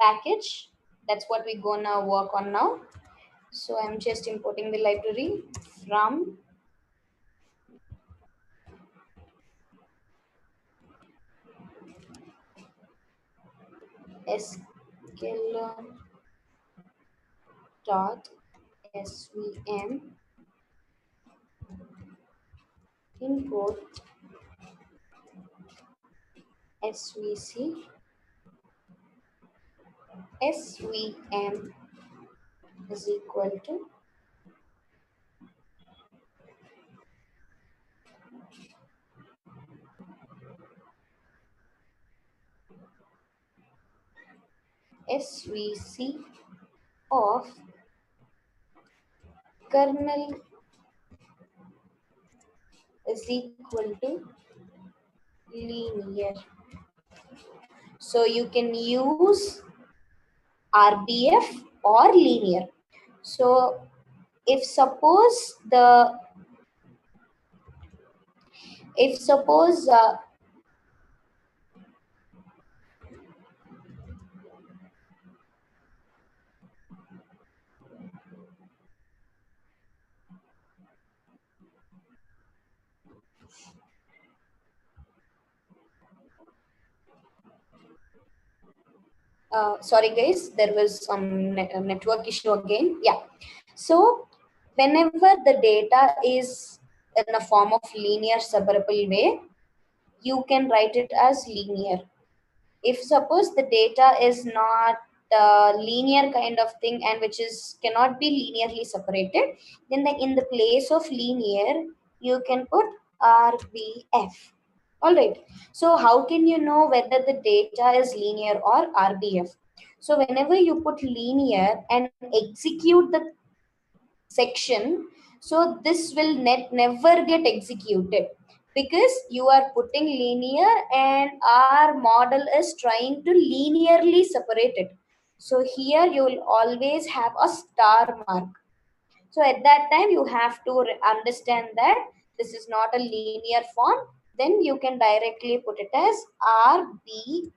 package. That's what we're gonna work on now. So I'm just importing the library from sklearn.svm import svc svm is equal to svc of kernel is equal to linear. So you can use RBF or linear. So if suppose sorry guys, there was some network issue again. Yeah. So whenever the data is in a form of linear separable way, you can write it as linear. If suppose the data is not linear kind of thing and which is cannot be linearly separated, then in the place of linear, you can put RBF. All right. So how can you know whether the data is linear or RBF? So whenever you put linear and execute the section, so this will never get executed because you are putting linear and our model is trying to linearly separate it. So here you will always have a star mark. So at that time you have to understand that this is not a linear form. Then you can directly put it as RBF.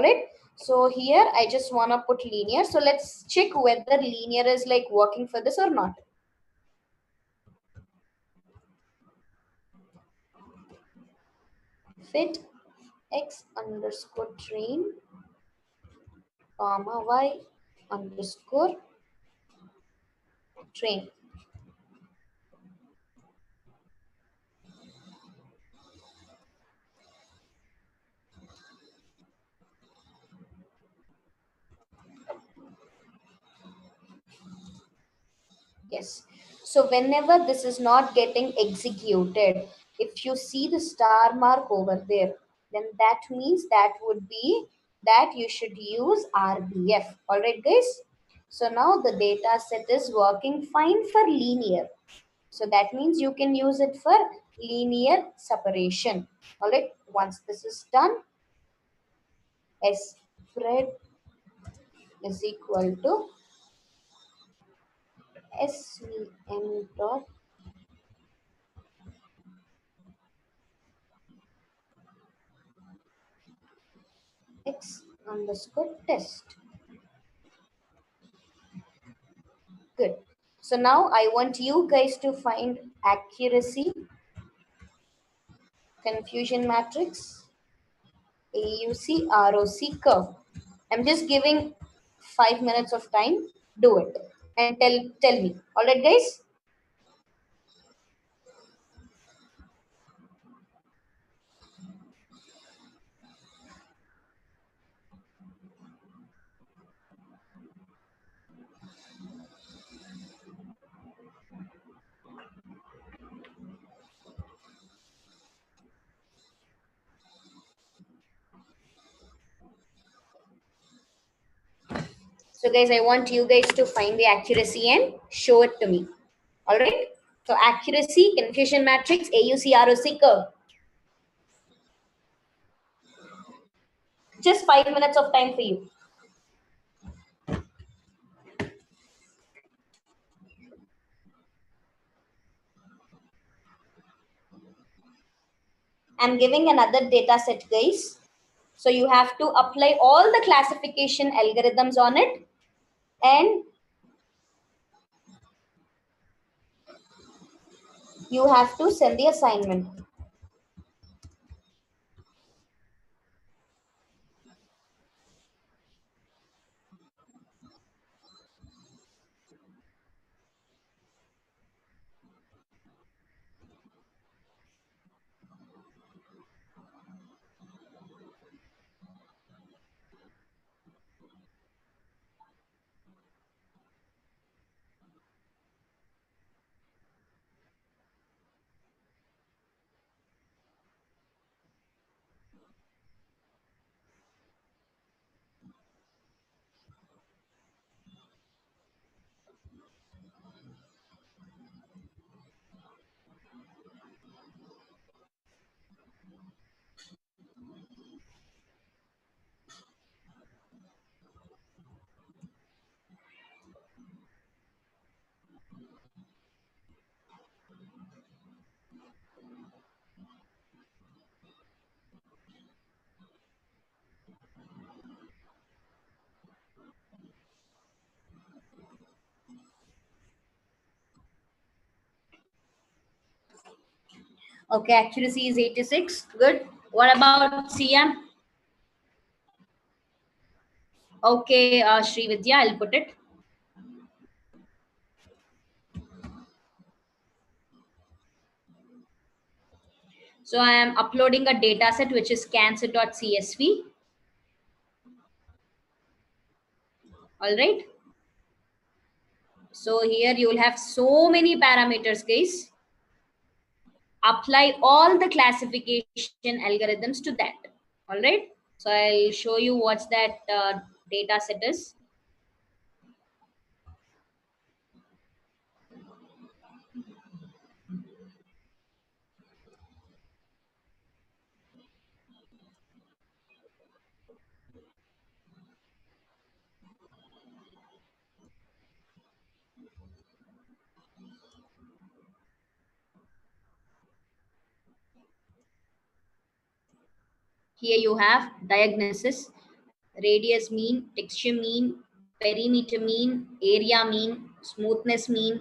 Right? So here I just want to put linear. So let's check whether linear is like working for this or not. Fit x underscore train comma y underscore train. Yes. So whenever this is not getting executed, if you see the star mark over there, then that means that would be that you should use RBF. All right, guys. So now the data set is working fine for linear. So that means you can use it for linear separation. All right. Once this is done, S spread is equal to SVM dot X underscore test. Good. So now I want you guys to find accuracy, confusion matrix, AUC, ROC curve. I'm just giving 5 minutes of time. Do it and tell me. All right, guys. So guys, I want you guys to find the accuracy and show it to me. All right. So accuracy, confusion matrix, AUC, ROC curve. Just 5 minutes of time for you. I'm giving another data set, guys. So you have to apply all the classification algorithms on it, and you have to send the assignment. Okay, accuracy is 86. Good. What about CM? Okay, Sri Vidya, I'll put it. So I am uploading a data set which is cancer.csv. All right. So here you will have so many parameters, guys. Apply all the classification algorithms to that. All right. So I'll show you what's that data set is. Here you have diagnosis, radius mean, texture mean, perimeter mean, area mean, smoothness mean,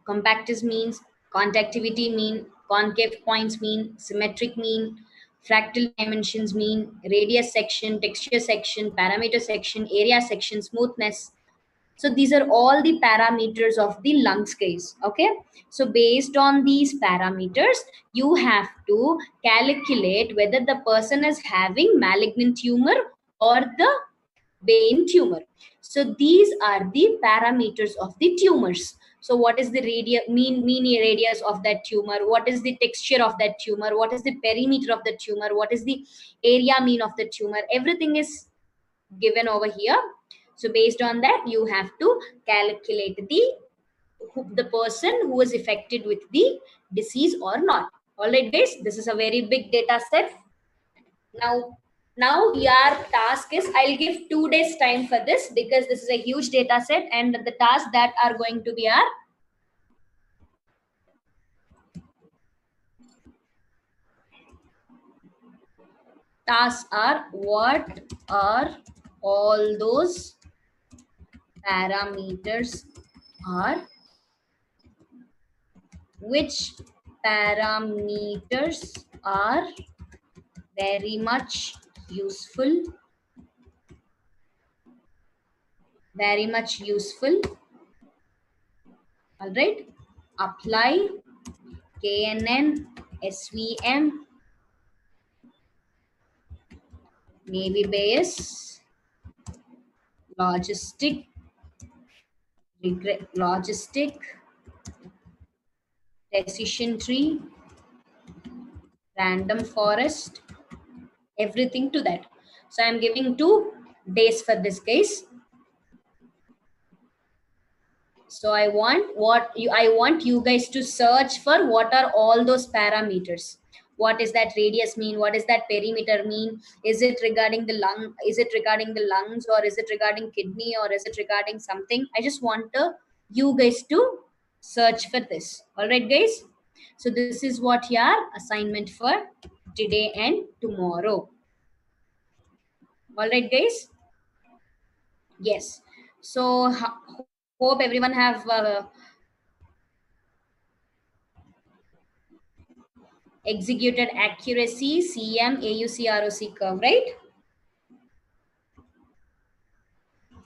compactness means, conductivity mean, concave points mean, symmetric mean, fractal dimensions mean, radius section, texture section, parameter section, area section, smoothness. So these are all the parameters of the lungs case. Okay. So based on these parameters, you have to calculate whether the person is having malignant tumor or the benign tumor. So these are the parameters of the tumors. So what is the mean radius of that tumor? What is the texture of that tumor? What is the perimeter of the tumor? What is the area mean of the tumor? Everything is given over here. So based on that, you have to calculate the person who is affected with the disease or not. All right, guys, this is a very big data set. Now your task is, I'll give 2 days time for this because this is a huge data set, and the tasks that are going to be are what are all those parameters are, which parameters are very much useful, all right. Apply KNN, SVM, Navy base, logistic, decision tree, random forest, everything to that. So I'm giving 2 days for this case. So I want you guys to search for what are all those parameters. What is that radius mean? What is that perimeter mean? Is it regarding the lung? Is it regarding the lungs, or is it regarding kidney, or is it regarding something? I just want you guys to search for this. All right, guys. So this is what your assignment for today and tomorrow. All right, guys. Yes. So hope everyone have executed accuracy, CM, AUC, ROC curve, right?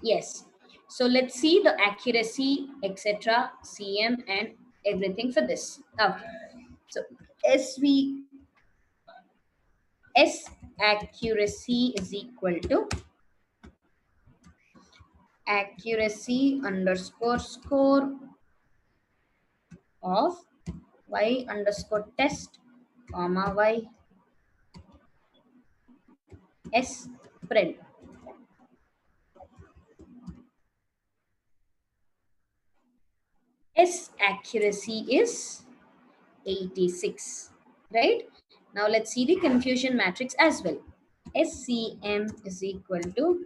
Yes. So let's see the accuracy, etc., CM, and everything for this. Okay. So SV S accuracy is equal to accuracy underscore score of y underscore test comma y s print. S accuracy is 86, right? Now let's see the confusion matrix as well. SCM is equal to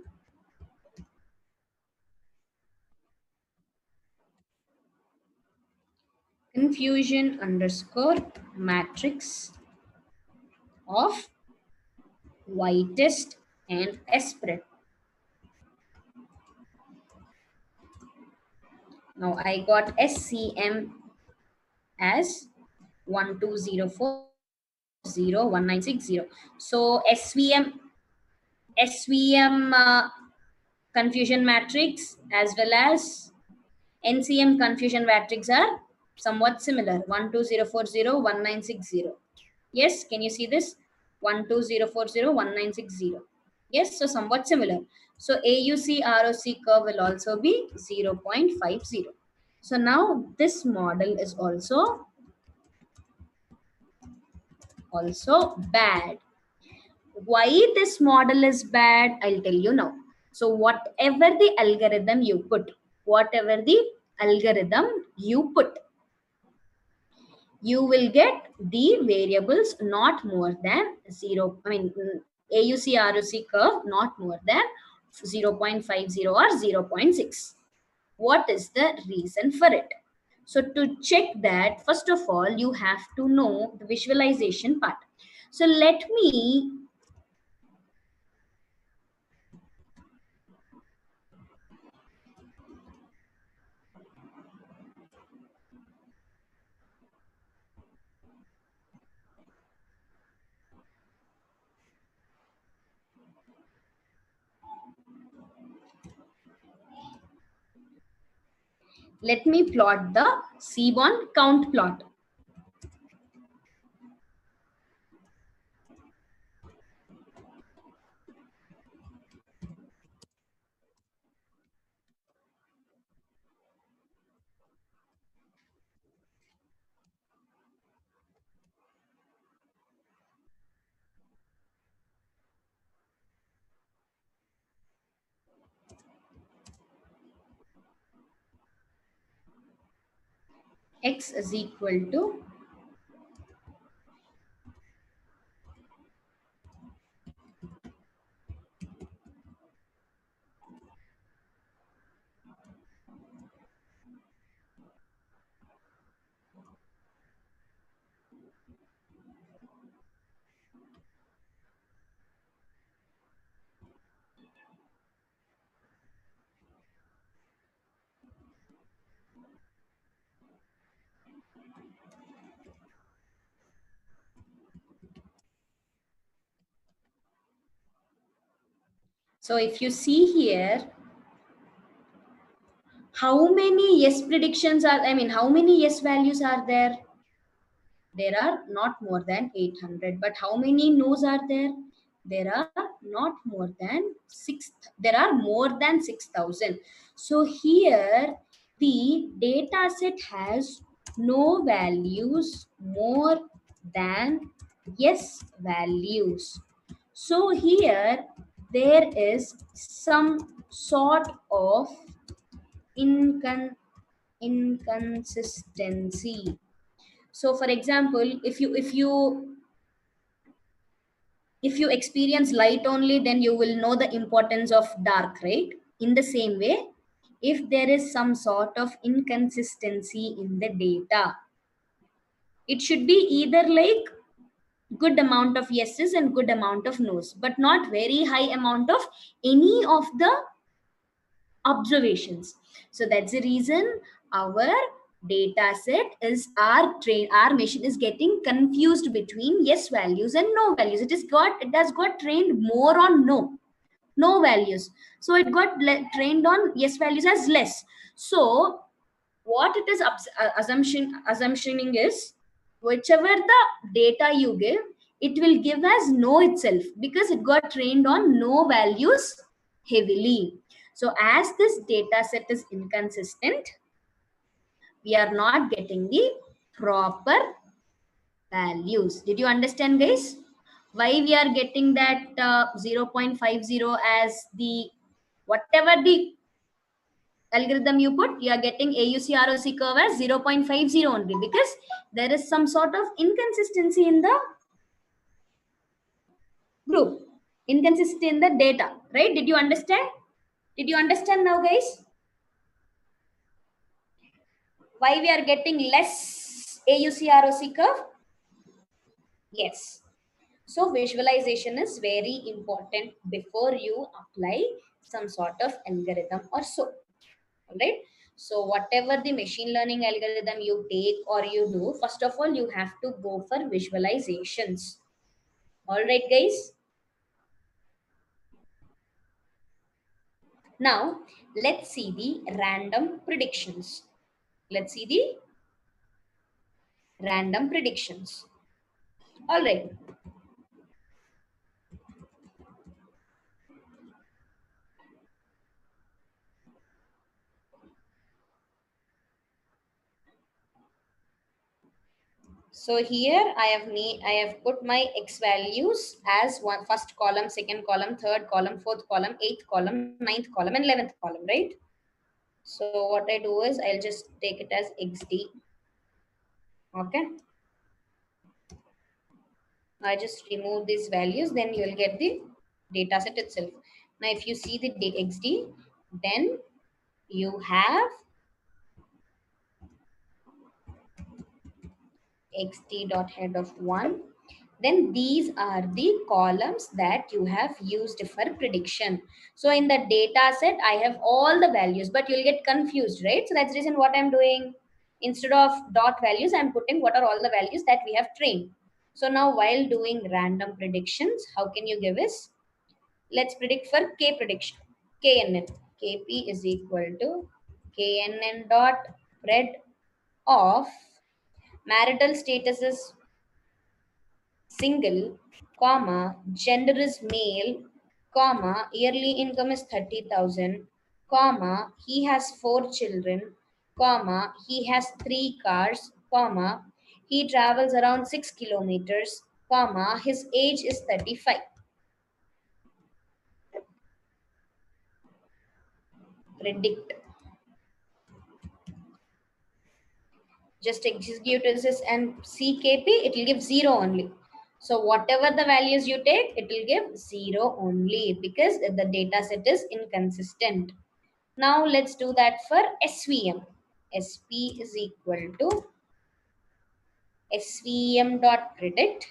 confusion underscore matrix of y test and S spread. Now I got SCM as 12040196. So SVM confusion matrix as well as NCM confusion matrix are somewhat similar. 12040196. Yes, can you see this? 12040196. Yes, so somewhat similar. So AUC ROC curve will also be 0.50. So now this model is also bad. Why this model is bad, I'll tell you now. So whatever the algorithm you put, you will get the variables not more than 0. I mean, AUC ROC curve not more than 0.50 or 0.6. What is the reason for it? So to check that, first of all, you have to know the visualization part. So let me plot the Seaborn count plot. X is equal to so if you see here, how many yes predictions are, I mean, how many yes values are there? There are not more than 800. But how many no's are there? There are not more than 6. There are more than 6,000. So here the data set has no values more than yes values. So here there is some sort of inconsistency. So for example, if you experience light only, then you will know the importance of dark, right? In the same way, if there is some sort of inconsistency in the data, it should be either like good amount of yeses and good amount of no's, but not very high amount of any of the observations. So that's the reason our data set is our machine is getting confused between yes values and no values. It has got trained more on no values, so it got trained on yes values as less. So what it is assuming is, whichever the data you give, it will give as no itself, because it got trained on no values heavily. So as this data set is inconsistent, we are not getting the proper values. Did you understand, guys? Why we are getting that 0.50 as the whatever the algorithm you put, you are getting AUC ROC curve as 0.50 only, because there is some sort of inconsistency in the group, inconsistency in the data, right? Did you understand? Did you understand now, guys? Why we are getting less AUC ROC curve? Yes. So visualization is very important before you apply some sort of algorithm or so. Alright. So whatever the machine learning algorithm you take or you do, first of all, you have to go for visualizations. Alright, guys. Now, let's see the random predictions. Let's see the random predictions. Alright. So here I have put my x values as one first column, second column, third column, fourth column, eighth column, ninth column, and 11th column, right? So what I do is I'll just take it as XD. Okay. I just remove these values, then you will get the data set itself. Now, if you see the XD, then you have XD dot head of 1. Then these are the columns that you have used for prediction. So in the data set, I have all the values, but you'll get confused, right? So that's the reason what I'm doing. Instead of dot values, I'm putting what are all the values that we have trained. So now while doing random predictions, how can you give is, let's predict for K prediction, KNN. KP is equal to KNN dot spread of marital status is single, comma, gender is male, comma, yearly income is 30,000, comma, he has 4 children, comma, he has 3 cars, comma, he travels around 6 kilometers, comma, his age is 35. Predict. Just execute this and CKP, it will give 0 only. So whatever the values you take, it will give 0 only, because the data set is inconsistent. Now let's do that for SVM. SP is equal to SVM dot predict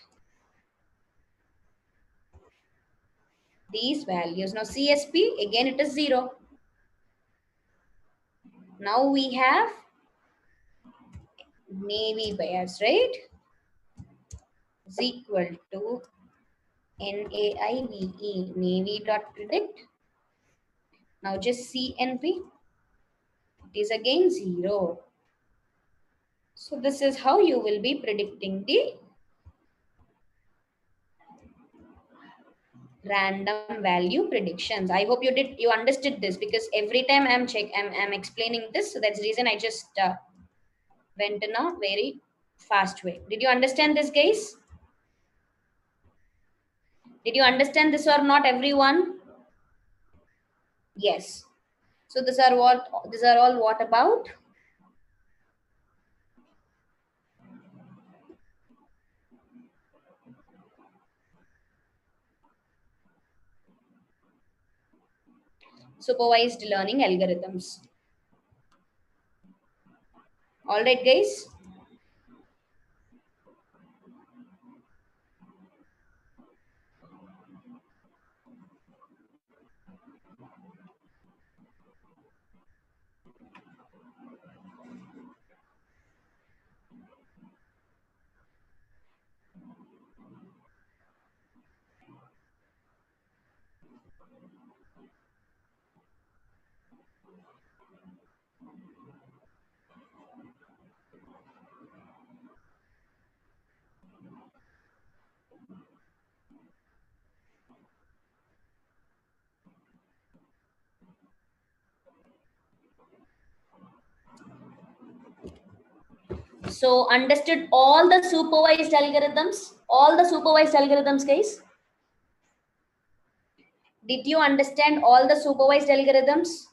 these values. Now CSP, again it is 0. Now we have navy bias, right? Is equal to NAIVE, navy dot predict. Now just CNP, it is again 0. So this is how you will be predicting the random value predictions. I hope you understood this, because every time I'm explaining this, so that's the reason I just went in a very fast way. Did you understand this, guys? Did you understand this or not, everyone? Yes. So these are all what about supervised learning algorithms. All right, guys. So understood all the supervised algorithms? All the supervised algorithms, guys? Did you understand all the supervised algorithms?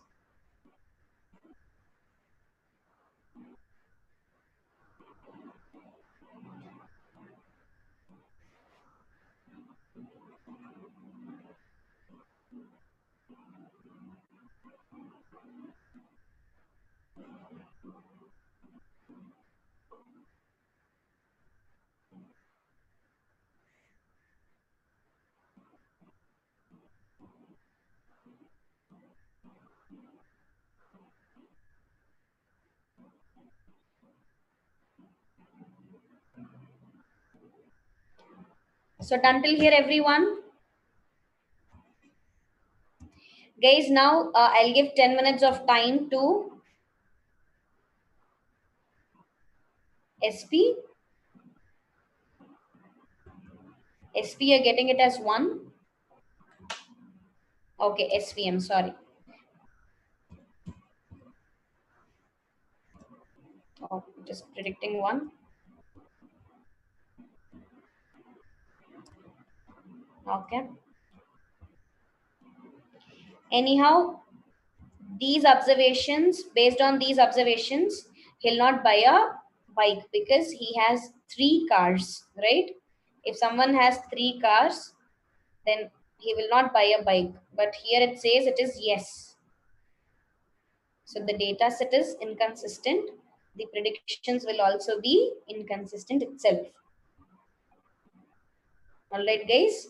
So until here, everyone. Guys, now I'll give 10 minutes of time to SP. SP, you're getting it as 1. Okay, SVM, sorry. Oh, just predicting 1. Okay. Anyhow, these observations, based on these observations, he'll not buy a bike because he has 3 cars, right? If someone has 3 cars, then he will not buy a bike. But here it says it is yes. So the data set is inconsistent. The predictions will also be inconsistent itself. All right, guys.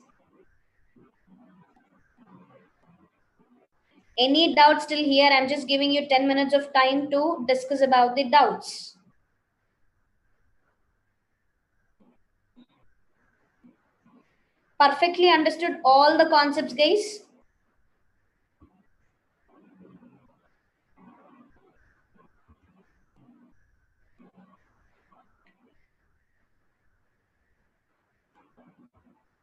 Any doubts still here? I'm just giving you 10 minutes of time to discuss about the doubts. Perfectly understood all the concepts, guys?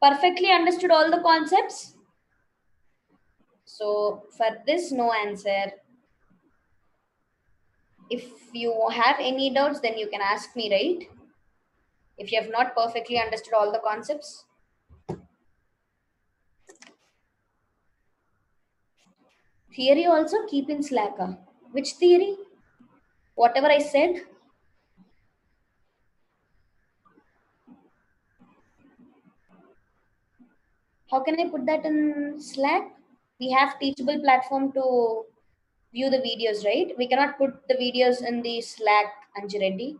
Perfectly understood all the concepts? So for this, no answer. If you have any doubts, then you can ask me, right? If you have not perfectly understood all the concepts. Theory also keep in Slacker. Which theory? Whatever I said. How can I put that in Slack? We have teachable platform to view the videos, right? We cannot put the videos in the Slack, Anji Reddy.